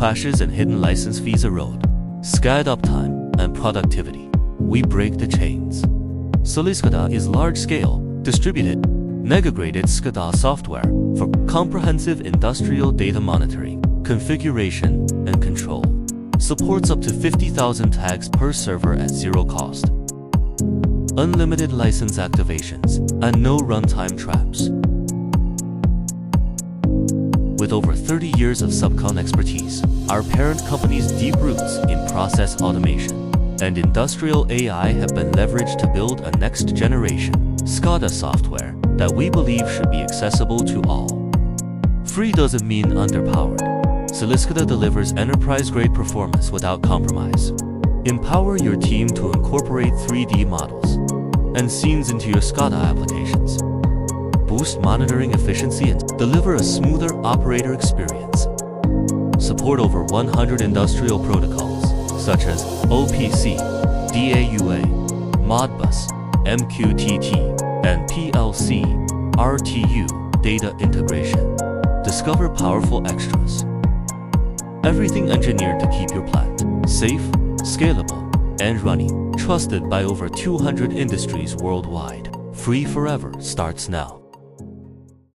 clashes and hidden license fees erode. SCADA uptime and productivity. We break the chains. SOLISCADA is large-scale, distributed, integrated SCADA software for comprehensive industrial data monitoring, configuration, and control. Supports up to 50,000 tags per server at zero cost. Unlimited license activations and no runtime traps. With over 30 years of SUPCON expertise, our parent company's deep roots in process automation and industrial AI have been leveraged to build a next-generation SCADA software that we believe should be accessible to all. Free doesn't mean underpowered. SOLISCADA delivers enterprise-grade performance without compromise. Empower your team to incorporate 3D models and scenes into your SCADA applications. Boost monitoring efficiency and deliver a smoother operator experience. Support over 100 industrial protocols such as OPC, DAUA, Modbus, MQTT, and PLC, RTU data integration. Discover powerful extras. Everything engineered to keep your plant safe, scalable, and running. Trusted by over 200 industries worldwide. Free forever starts now.